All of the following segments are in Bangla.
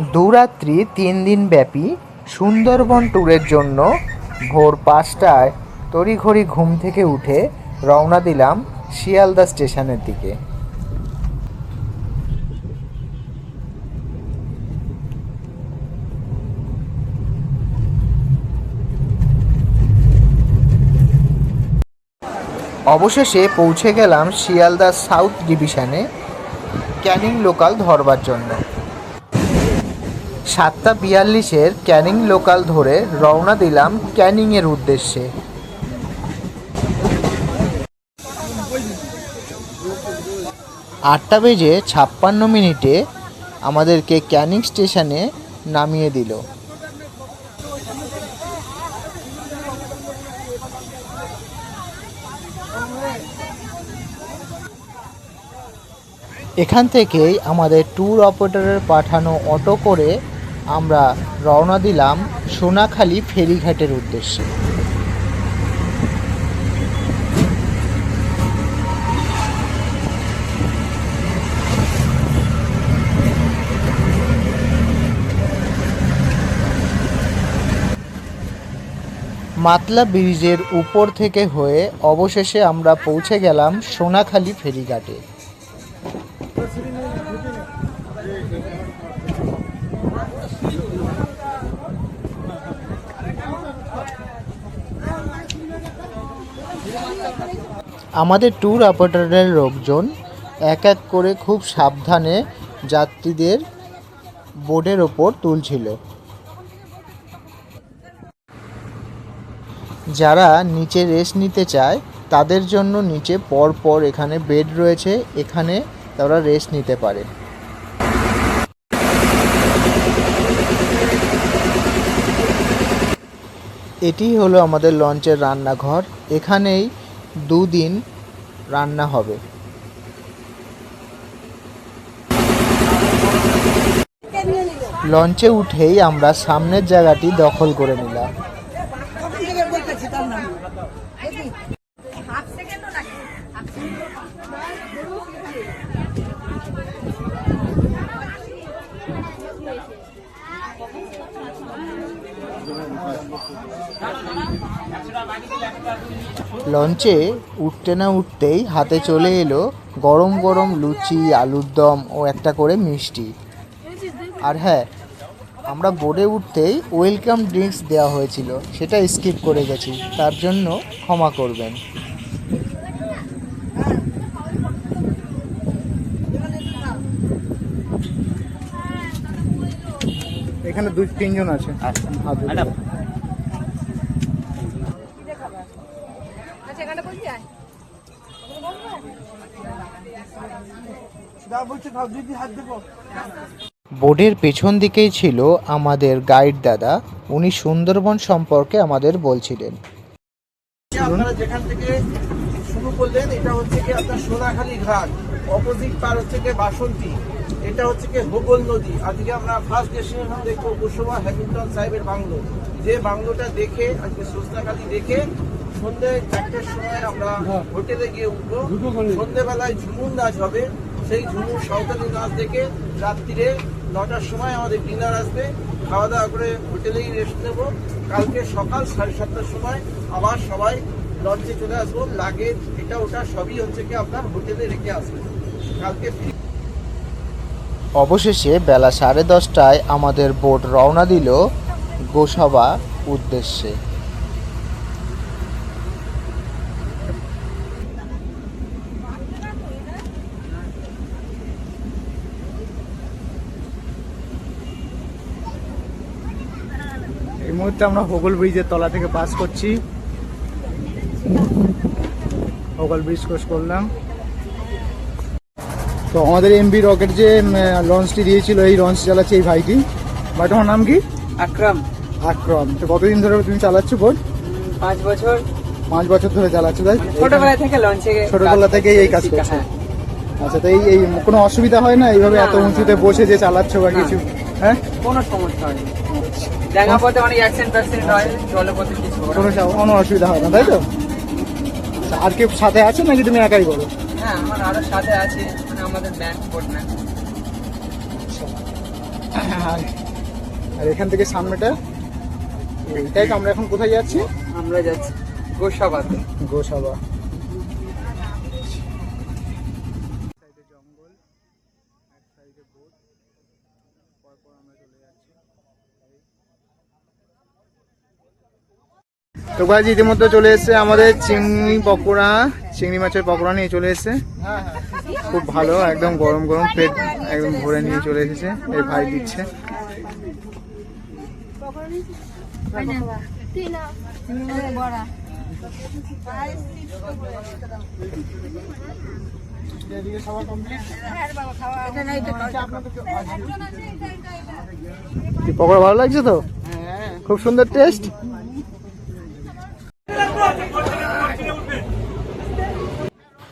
দুরাত্রি 3 দিন ব্যাপী সুন্দরবন ট্যুরের জন্য ভোর 5টায় তড়িঘড়ি ঘুম থেকে উঠে রওনা দিলাম শিয়ালদা স্টেশনের দিকে। অবশেষে পৌঁছে গেলাম শিয়ালদা সাউথ ডিভিশনে ক্যানিং লোকাল ধরবার জন্য। 7:42-এর ক্যানিং লোকাল ধরে রওনা দিলাম ক্যানিংয়ের উদ্দেশ্যে। 8:56 আমাদেরকে ক্যানিং স্টেশনে নামিয়ে দিল। এখান থেকেই আমাদের ট্যুর অপারেটরের পাঠানো অটো করে আমরা রওনা দিলাম সোনাখালি ফেরিঘাটের উদ্দেশ্যে। মাতলা ব্রিজের উপর থেকে হয়ে অবশেষে আমরা পৌঁছে গেলাম সোনাখালি ফেরিঘাটে। আমাদের ট্যুর অপারেটরের লোকজন এক এক করে খুব সাবধানে যাত্রীদের বোর্ডের ওপর তুলছিল। যারা নিচে রেস্ট নিতে চায় তাদের জন্য নিচে পর এখানে বেড রয়েছে, এখানে তারা রেস্ট নিতে পারে। এটি হলো আমাদের লঞ্চের রান্নাঘর, এখানেই 2 দিন রান্না হবে। লঞ্চে উঠেই আমরা সামনের জায়গাটি দখল করে নিলাম। লঞ্চে উঠতে না উঠতেই হাতে চলে এলো গরম গরম লুচি, আলুর দম ও একটা করে মিষ্টি। আর হ্যাঁ, আমরা বোর্ডে উঠতেই ওয়েলকাম ড্রিঙ্কস দেওয়া হয়েছিল, সেটা স্কিপ করে গেছি, তার জন্য ক্ষমা করবেন। এখানে 2-3 জন আছে। বোর্ডের পেছন দিকেই ছিল আমাদের গাইড দাদা, উনি সুন্দরবন সম্পর্কে আমাদের বলছিলেন। আপনারা যেখান থেকে শুরু করলেন এটা হচ্ছে কি আপনার সোনাখালি ঘাট, অপোজিট পার হচ্ছে কি বাসন্তী, এটা হচ্ছে কি হোগল নদী। আজকে আমরা ফার্স্ট ডেস্টিনেশন দেখবো কুসুমা হ্যামিল্টন সাহেবের বাংলো। যে বাংলোটা দেখে আজকে সোনাখালি দেখে সন্ধ্যে 4টার সময় আমরা হোটেলে গিয়ে উঠবো। সন্ধ্যেবেলায় ঝুমুর নাচ হবে, সেই ঝুমুর সাঁওতালি নাচ দেখে রাত্রিরে 9টার সময় আমাদের ডিনার আসবে। খাওয়া দাওয়া করে হোটেলেই রেস্ট নেব। কালকে সকাল 7:30টার সময় আবার সবাই লঞ্চে চলে আসবো। লাগেজ এটা ওটা সবই হচ্ছে কি আপনার হোটেলে রেখে আসবে কালকে। অবশেষে বেলা 10:30টায় আমাদের বোট রওনা দিল গোসাবা উদ্দেশ্যে। এই মুহূর্তে আমরা হোগল ব্রিজের তলা থেকে পাস করছি। হোগল ব্রিজ ক্রস করলাম। তো আমাদের এমবি রকেট যে লঞ্চটি দিয়েছিল, এই লঞ্চ চালাচ্ছে এই ভাইটি। ভাই তোমার নাম কি? আকরাম। আকরাম। তো কতদিন ধরে তুমি চালাচ্ছ বোট? 5 বছর। 5 বছর ধরে চালাচ্ছ, তাই? ছোটবেলা থেকে লঞ্চে, ছোটবেলা থেকে এই কাজ করছো? আচ্ছা, তো এই কোনো অসুবিধা হয় না এইভাবে এত উঁচুতে বসে যে চালাচ্ছ বা কিছু? হ্যাঁ, কোনো সমস্যা হয় না। জায়গা পথে অনেক অ্যাক্সিডেন্ট হয়, জলপথে কিছু কোনো অসুবিধা হয় না, তাই তো? আর কেউ সাথে আছে নাকি তুমি একাই করো? হ্যাঁ, আমার আরো সাথে আছে, মানে আমাদের ব্যাংক বোট না। আর এখান থেকে সামনেটা এইটাই। আমরা এখন কোথায় যাচ্ছি? আমরা যাচ্ছি গোসাবাতে। গোসাবা। জঙ্গল, এক সাইডে বোট, পরপর আমরা চলে যাচ্ছি। তো গাইজ ইতিমধ্যে চলে এসেছে আমাদের চিংড়ি পকোড়া, চিংড়ি মাছের পকোড়া নিয়ে চলে এসেছে। খুব ভালো, একদম গরম গরম, পেট একদম ভরে নিয়ে চলে এসেছে। এই ভাই দিচ্ছে। পকোড়া ভালো লাগছে তো? খুব সুন্দর টেস্ট।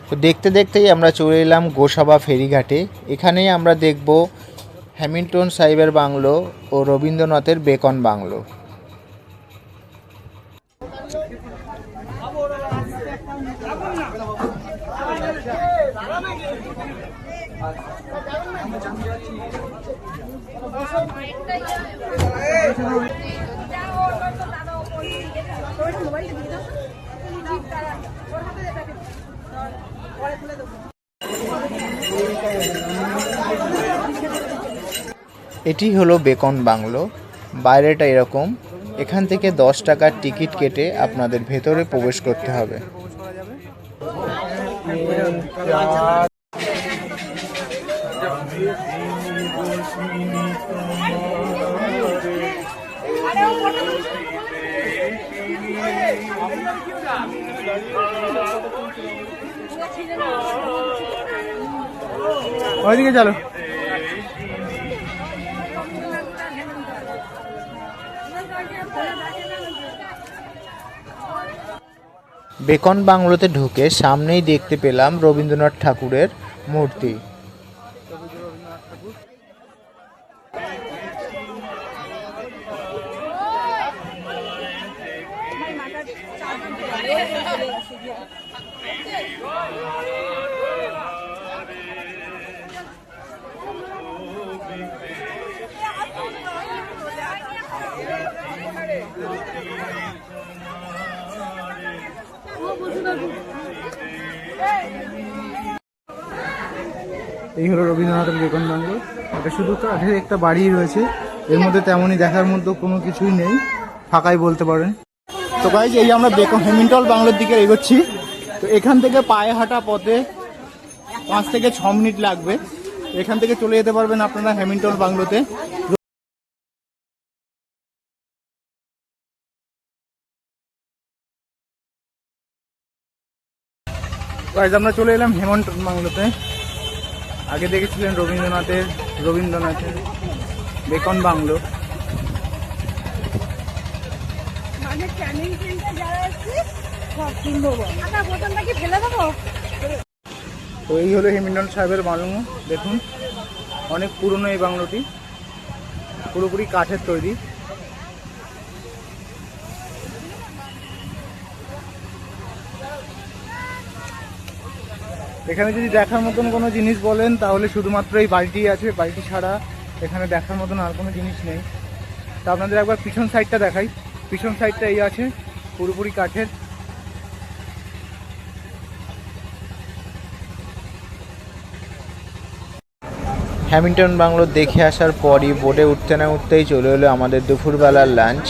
তো দেখতে দেখতেই আমরা চলে এলাম গোসাবা ফেরিঘাটে। এখানেই আমরা দেখব হ্যামিল্টন সাহেবের বাংলো ও রবীন্দ্রনাথের বেকন বাংলো। এটি হলো বেকন বাংলো। বাইরেটা এরকম। এখান থেকে 10 টাকার টিকিট কেটে আপনাদের ভেতরে প্রবেশ করতে হবে। ওইদিকে চলো। বেকন বাংলোতে ঢুকে সামনেই দেখতে পেলাম রবীন্দ্রনাথ ঠাকুরের মূর্তি। এই হলো রবীন্দ্রনাথের বেকন বাংলো। এটা শুধু কাঠের একটা বাড়ি রয়েছে, এর মধ্যে তেমনই দেখার মতো কোনো কিছুই নেই, ফাঁকাই বলতে পারেন। তো গাইজ এই আমরা বেকন হ্যামিল্টন বাংলোর দিকে এগোচ্ছি। তো এখান থেকে পায়ে হাঁটা পথে 5 থেকে 6 মিনিট লাগবে। এখান থেকে চলে যেতে পারবেন আপনারা হ্যামিল্টন বাংলোতে। গাইজ আমরা চলে এলাম হ্যামিল্টন বাংলোতে। আগে দেখেছিলেন রবীন্দ্রনাথের বেকন বাংলো। তো এই হলো হ্যামিল্টন সাহেবের বাংলো। দেখুন অনেক পুরনো এই বাংলোটি, পুরোপুরি কাঠের তৈরি। এখানে যদি দেখার মতন কোনো জিনিস বলেন তাহলে শুধুমাত্র এই বাড়িটি আছে। বাড়িটি ছাড়া এখানে দেখার মতন আর কোনো জিনিস নেই। তা আপনাদের একবার পিছন সাইডটা দেখাই। পিছন সাইডটা এই আছে, পুরোপুরি কাঠের। হ্যামিল্টন বাংলো দেখে আসার পরই বোটে উঠতে না উঠতেই চলে এলো আমাদের দুপুরবেলার লাঞ্চ।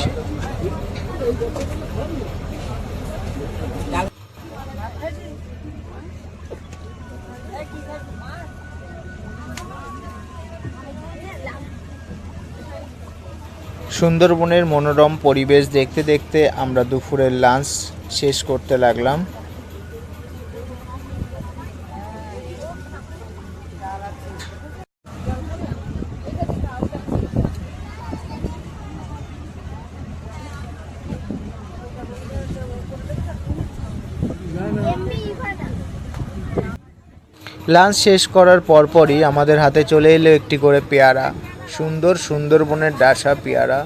সুন্দরবনের মনোরম পরিবেশ দেখতে দেখতে আমরা দুপুরের লাঞ্চ শেষ করতে লাগলাম। লাঞ্চ শেষ করার পরপরই আমাদের হাতে চলে এলো একটি করে পেয়ারা। সুন্দরবনের ডাসা পেয়ারা।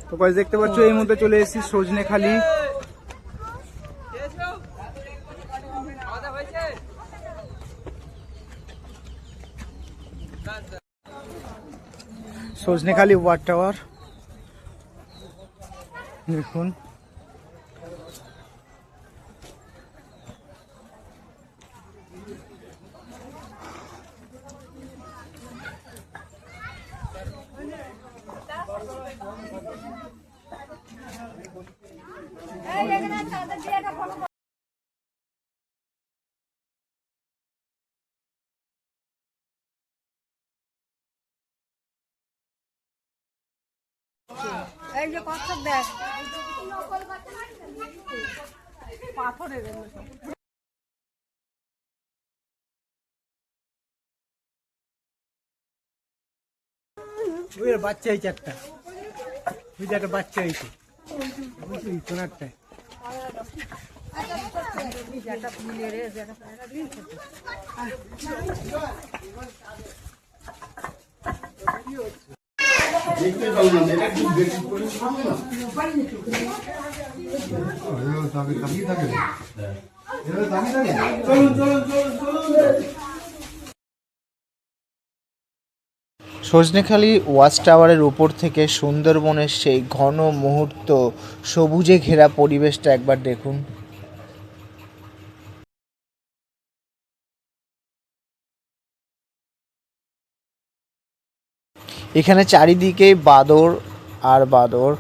তো গাইস দেখতে পাচ্ছ এই মধ্যে চলে এসেছি সজনেখালি। সজনেখালি ওয়াচ টাওয়ার দেখুন। এই যে পাথর দেখ পাথরের ওই বাচ্চা হয়েছে একটা, ওই যে একটা বাচ্চা হয়েছে বুঝলি কোনারটায়। দেখতে পাবেন এটা খুব বেশি করে খাবে না দামি থাকে দামি থাকে। চলুন চলুন চলুন চলুন। সজনেখালি ওয়াচ টাওয়ারের উপর থেকে সুন্দরবনের সেই ঘন মুহূর্ত সবুজে ঘেরা পরিবেশটা একবার দেখুন। এখানে চারিদিকেই বাঁদর আর বাঁদর,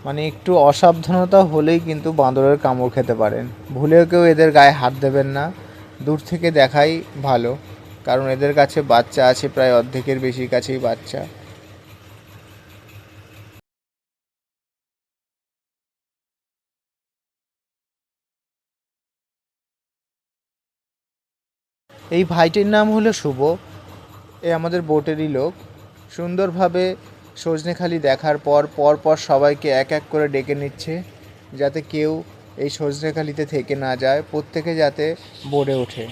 মানে একটু অসাবধানতা হলেই কিন্তু বাঁদরের কামড় খেতে পারেন। ভুলেও কেউ এদের গায়ে হাত দেবেন না, দূর থেকে দেখাই ভালো, কারণ এদের কাছে বাচ্চা আছে, প্রায় অর্ধেকের বেশি কাছেই বাচ্চা। এই ভাইটির নাম হলো শুভ, এ আমাদের বোটেরই লোক। সুন্দরভাবে সজনেখালি দেখার পর পর সবাইকে এক এক করে ডেকে নিচ্ছে, যাতে কেউ এই সজনেখালিতে থেকে না যায়, প্রত্যেকে যাতে বোটে ওঠে।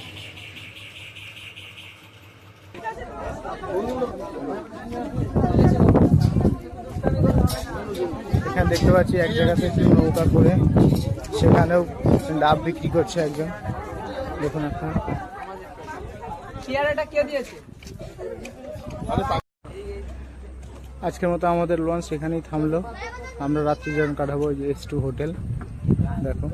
এখানে দেখতে পাচ্ছি এক জায়গা থেকে নৌকা করে সেখানেও ডাব বিক্রি করছে একজন, দেখুন আপনার। চেয়ারটা কে দিয়েছে? আজকের মতো আমাদের লঞ্চ এখানেই থামলো, আমরা রাত্রি যাপন কাটাবো S2 হোটেল। দেখো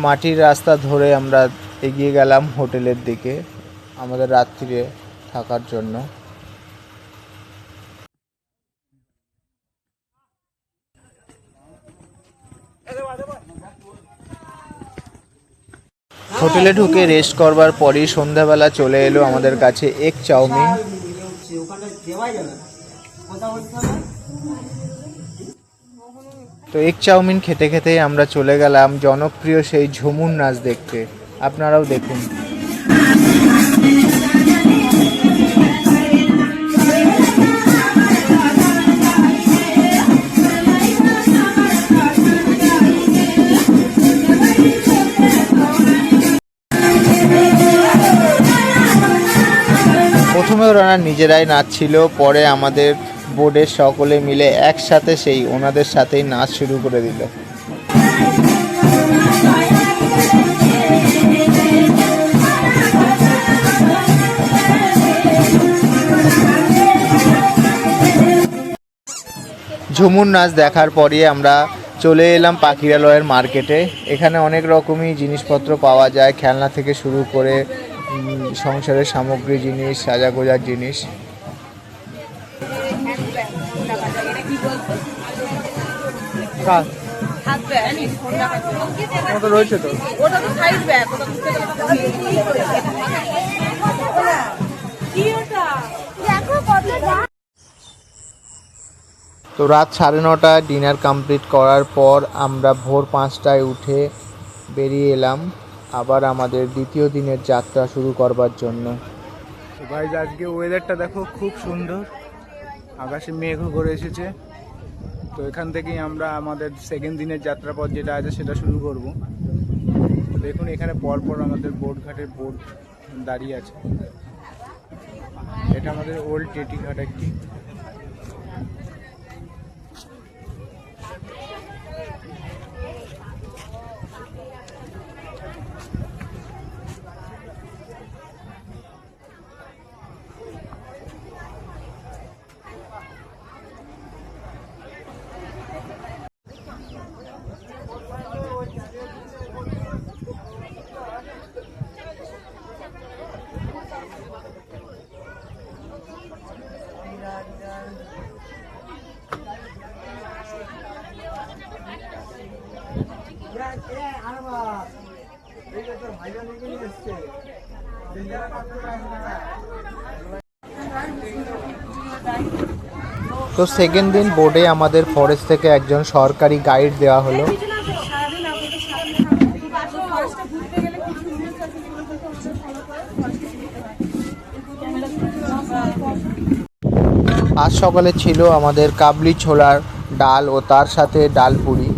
মাটির রাস্তা ধরে আমরা এগিয়ে গেলাম হোটেলের দিকে আমাদের রাত্রিরে থাকার জন্য। হোটেলে ঢুকে রেস্ট করবার পরই সন্ধ্যাবেলা চলে এলো আমাদের কাছে এগ চাউমিন। তো এগ চাউমিন খেতে খেতেই আমরা চলে গেলাম জনপ্রিয় সেই ঝুমুর নাচ দেখতে, আপনারাও দেখুন। প্রথমে ওরা নিজেরাই নাচছিল, পরে আমাদের বোর্ডের সকলে মিলে একসাথে সেই ওনাদের সাথেই নাচ শুরু করে দিল। ঝুমুর নাচ দেখার পরে আমরা চলে এলাম পাখিরালয়ের মার্কেটে। এখানে অনেক রকমই জিনিসপত্র পাওয়া যায়, খেলনা থেকে শুরু করে সংসারের সামগ্রী জিনিস, সাজাগোজার জিনিস। রয়েছে তো তো রাত 9:30 ডিনার কমপ্লিট করার পর আমরা ভোর 5টায় উঠে বেরিয়ে এলাম আবার আমাদের দ্বিতীয় দিনের যাত্রা শুরু করবার জন্য। ভাই আজকে ওয়েদারটা দেখো খুব সুন্দর, আকাশে মেঘও করে এসেছে। তো এখান থেকেই আমরা আমাদের সেকেন্ড দিনের যাত্রাপথ যেটা আছে সেটা শুরু করব। দেখুন এখানে পরপর আমাদের বোট ঘাটের বোট দাঁড়িয়ে আছে। এটা আমাদের ওল্ড টেটি ঘাট একটি। তো সেকেন্ড দিন বোর্ডে আমাদের ফরেস্ট থেকে একজন সরকারি গাইড দেওয়া হলো। আজ সকালে ছিল আমাদের কাবলি ছোলার ডাল ও তার সাথে ডাল পুরি।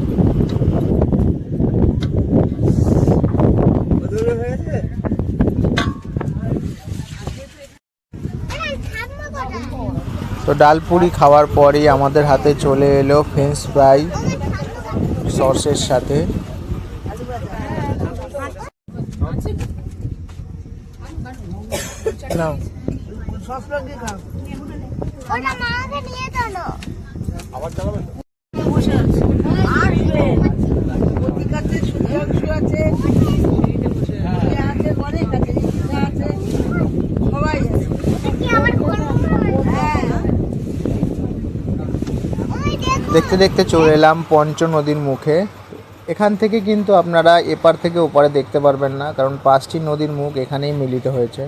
তো ডাল পুরি খাওয়ার পরেই আমাদের হাতে চলে এলো ফ্রেঞ্চ ফ্রাই সসের সাথে। দেখতে দেখতে চলে এলাম পঞ্চ নদীর মুখে। এখান থেকে কিন্তু আপনারা এপার থেকে ওপারে দেখতে পারবেন না, কারণ 5টি নদীর মুখ এখানেই মিলিত হয়েছে।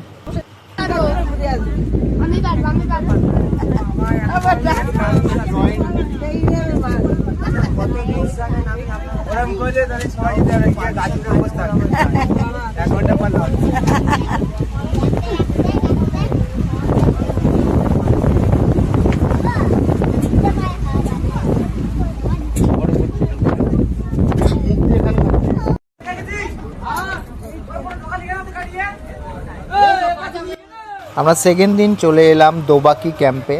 আমরা সেকেন্ড দিন চলে এলাম দোবাকি ক্যাম্পে।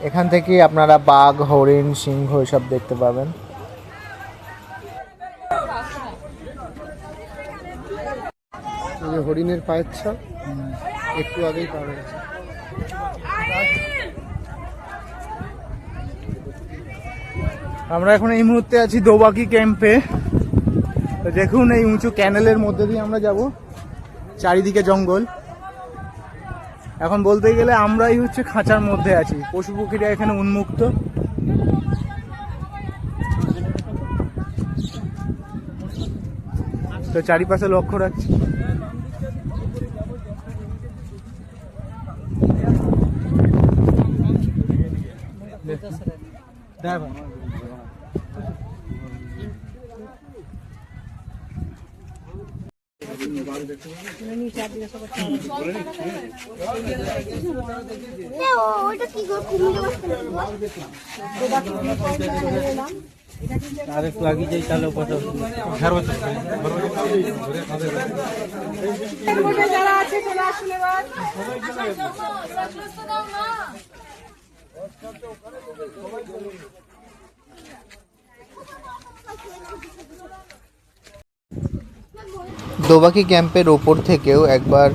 এখান থেকে আপনারা বাঘ, হরিণ, সিংহ এসব দেখতে পাবেন। হরিণের পায়ের ছাপ একটু আগেই পাওয়া গেছে। আমরা এখন এই মুহূর্তে আছি দোবাকি ক্যাম্পে। তো দেখুন এই উঁচু ক্যানেলের মধ্যে দিয়ে আমরা যাব, চারিদিকে জঙ্গল। এখন বলতে গেলে আমরাই হচ্ছে খাঁচার মধ্যে আছি, পশু পক্ষীরা এখানে উন্মুক্ত। তো চারিপাশে লক্ষ্য রাখছি। আরেক লাগি যাই তাহলে যারা আছে চলে আসুন এবার। দোবাকি ক্যাম্পের ওপর থেকেও একবার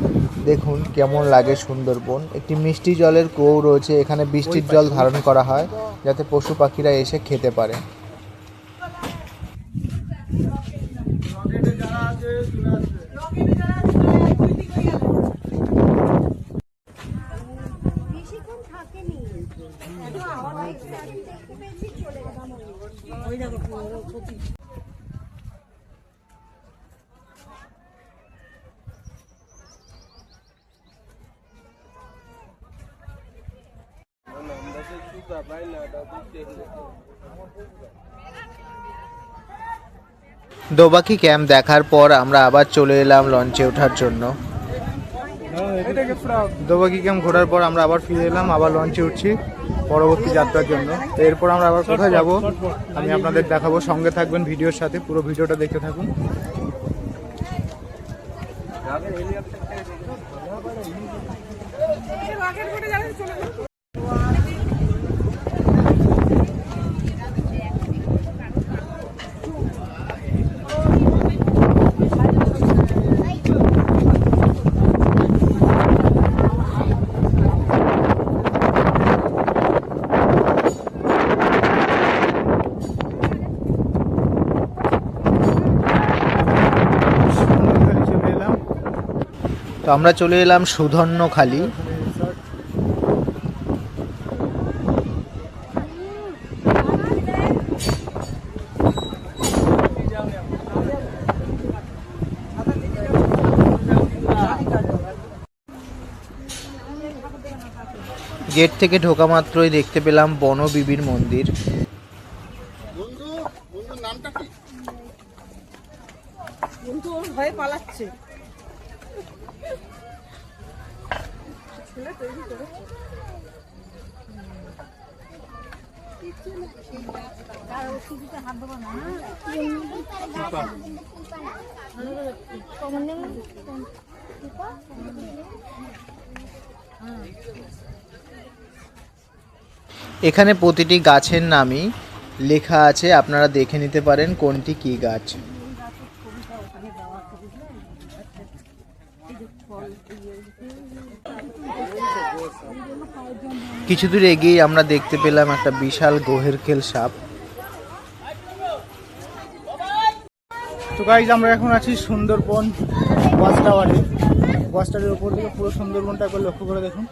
দেখুন কেমন লাগে সুন্দরবন। একটি মিষ্টি জলের কুয়ো রয়েছে, এখানে বৃষ্টির জল ধারণ করা হয় যাতে পশু পাখিরা এসে খেতে পারে। দোবাকি ক্যাম্প দেখার পর আমরা আবার চলে এলাম লঞ্চে ওঠার জন্য। দোবাকি ক্যাম্প ঘোরার পর আমরা আবার ফিরে এলাম, আবার লঞ্চে উঠছি পরবর্তী যাত্রার জন্য। তো এরপর আমরা আবার কোথায় যাব আমি আপনাদের দেখাবো, সঙ্গে থাকবেন ভিডিওর সাথে, পুরো ভিডিওটা দেখতে থাকুন। রকেট বোটে যাবে চলে যাবে। চলে এলাম। তো আমরা চলে এলাম সুধন্যখালি। গেট থেকে ঢোকা মাত্রই দেখতে পেলাম বনবিবির মন্দির। কিন্তু ওর ভয়ে পালাচ্ছে। এখানে প্রতিটি গাছের নামই লেখা আছে, আপনারা দেখে নিতে পারেন কোনটি কী গাছ। কিছু দূর এগিয়ে আমরা দেখতে পেলাম একটা বিশাল গোহেরখেল সাপ। তো গাইজ আমরা এখন আছি সুন্দরবন ওয়াচ টাওয়ারে। ওয়াচ টাওয়ারের উপর থেকে পুরো সুন্দরবনটা একবার লক্ষ্য করে দেখুন।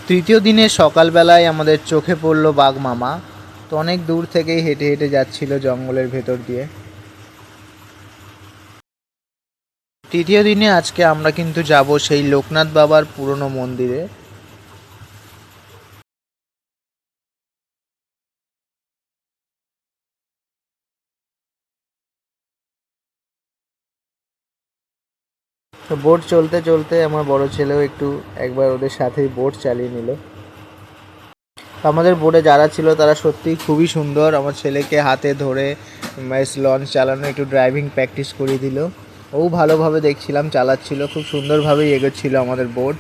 তৃতীয় দিনে সকালবেলায় আমাদের চোখে পড়ল বাঘ মামা। তো অনেক দূর থেকেই হেঁটে হেঁটে যাচ্ছিল জঙ্গলের ভেতর দিয়ে। তৃতীয় দিনে আজকে আমরা কিন্তু যাব সেই লোকনাথ বাবার পুরনো মন্দিরে। তো বোট চলতে চলতে আমার বড় ছেলেও একবার ওদের সাথেই বোট চালিয়ে নিল। আমাদের বোটে যারা ছিল তারা সত্যিই খুবই সুন্দর। আমার ছেলেকে হাতে ধরে লঞ্চ চালানো একটু ড্রাইভিং প্র্যাকটিস করিয়ে দিল। ও ভালোভাবে দেখছিলাম চালাচ্ছিল, খুব সুন্দরভাবেই এগোচ্ছিল আমাদের বোট।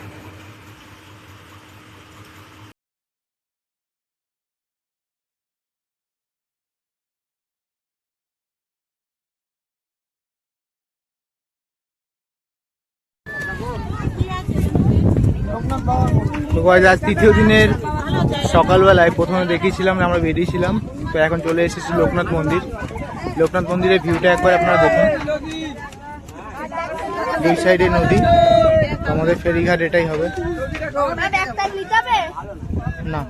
তো গাইজ আজ তৃতীয় দিনের সকালবেলায় প্রথমে দেখিয়েছিলাম আমরা বেরিয়েছিলাম। তো এখন চলে এসেছি লোকনাথ মন্দির। লোকনাথ মন্দিরের ভিউটা একবার আপনারা দেখুন। দুই সাইডে নদী। আমাদের ফেরিঘাট এটাই হবে না।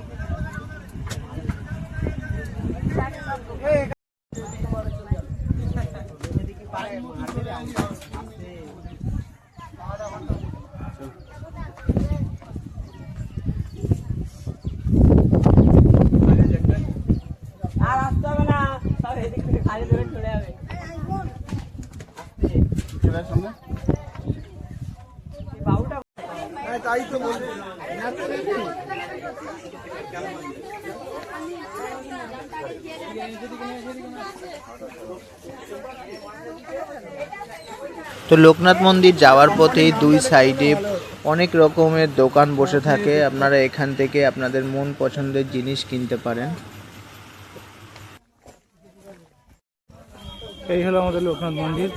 তাই তো বলছি। তো লোকনাথ মন্দির যাওয়ার পথেই দুই সাইডে অনেক রকমের দোকান বসে থাকে। আপনারা এখান থেকে আপনাদের মন পছন্দের জিনিস কিনতে পারেন। এই হলো আমাদের লোকনাথ মন্দির।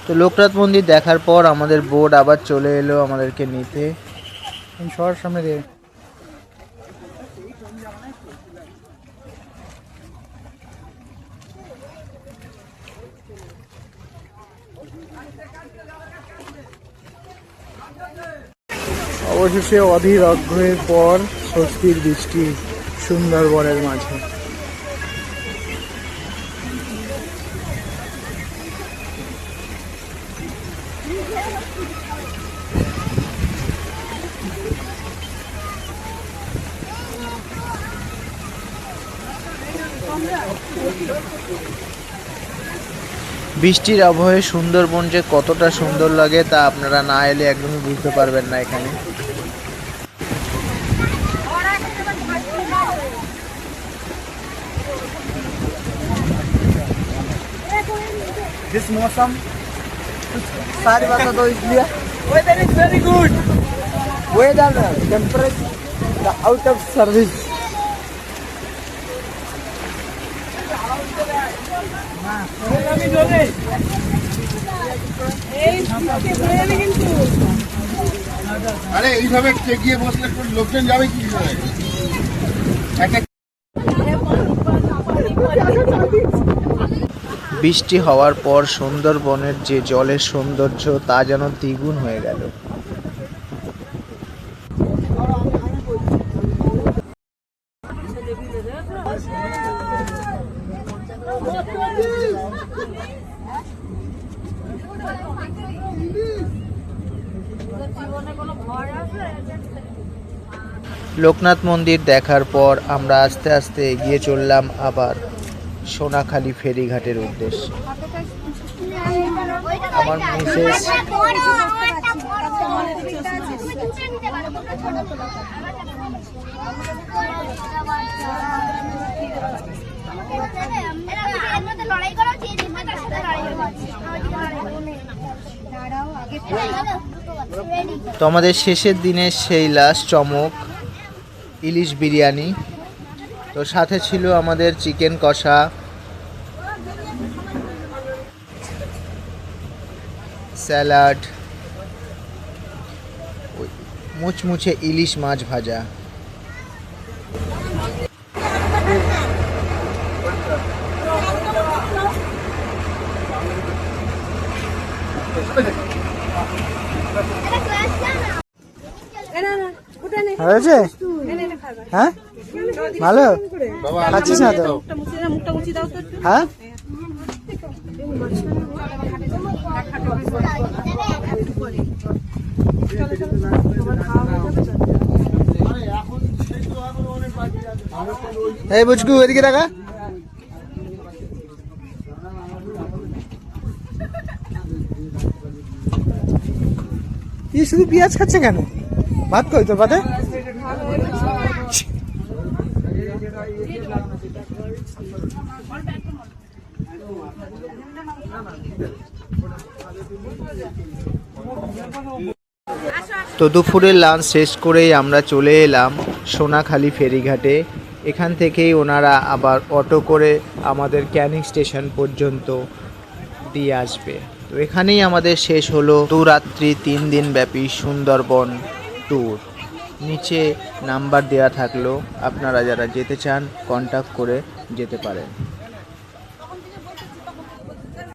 তো লোকনাথ মন্দির দেখার পর আমাদের বোট আবার চলে এলো আমাদেরকে নিতে। সবার সামনে দিয়ে অবশেষে অধীর অগ্রহের পর স্বস্তির বৃষ্টি সুন্দরবনের মাঝে। বৃষ্টির আবহে সুন্দরবন যে কতটা সুন্দর লাগে তা আপনারা না এলে একদমই বুঝতে পারবেন না এখানে। This मौसम सारी बातें तो इसलिए weather is very good. Weather temperature the out of service. আরে এইভাবে গিয়ে বসলে লোকজন যাবে কি করে? বৃষ্টি হওয়ার পর সুন্দরবনের যে জলের সৌন্দর্য তা যেন দ্বিগুণ হয়ে গেল। লোকনাথ মন্দির দেখার পর আমরা আস্তে আস্তে এগিয়ে চললাম আবার সোনাখালী ফেরিঘাটের উদ্দেশ্যে। আমার মিসেস তো আমাদের শেষের দিনের সেই লাস্ট চমক ইলিশ বিরিয়ানি। তো সাথে ছিল আমাদের চিকেন কষা, স্যালাড, মুচমুচে ইলিশ মাছ ভাজা। হয়েছে? হ্যাঁ ভালো খাচ্ছিস না তো? হ্যাঁ এই বুঝকু এদিকে দেখা। শুধু পেঁয়াজ খাচ্ছে কেন? ভাত কই তোর ভাতে? তো দুপুরের লাঞ্চ শেষ করেই আমরা চলে এলাম সোনাখালী ফেরিঘাটে। এখান থেকেই ওনারা আবার অটো করে আমাদের ক্যানিং স্টেশন পর্যন্ত দিয়ে আসবে। তো এখানেই আমাদের শেষ হলো 2 রাত্রি 3 দিন ব্যাপী সুন্দরবন ট্যুর। নিচে নাম্বার দেওয়া থাকলো, আপনারা যারা যেতে চান কন্ট্যাক্ট করে যেতে পারেন।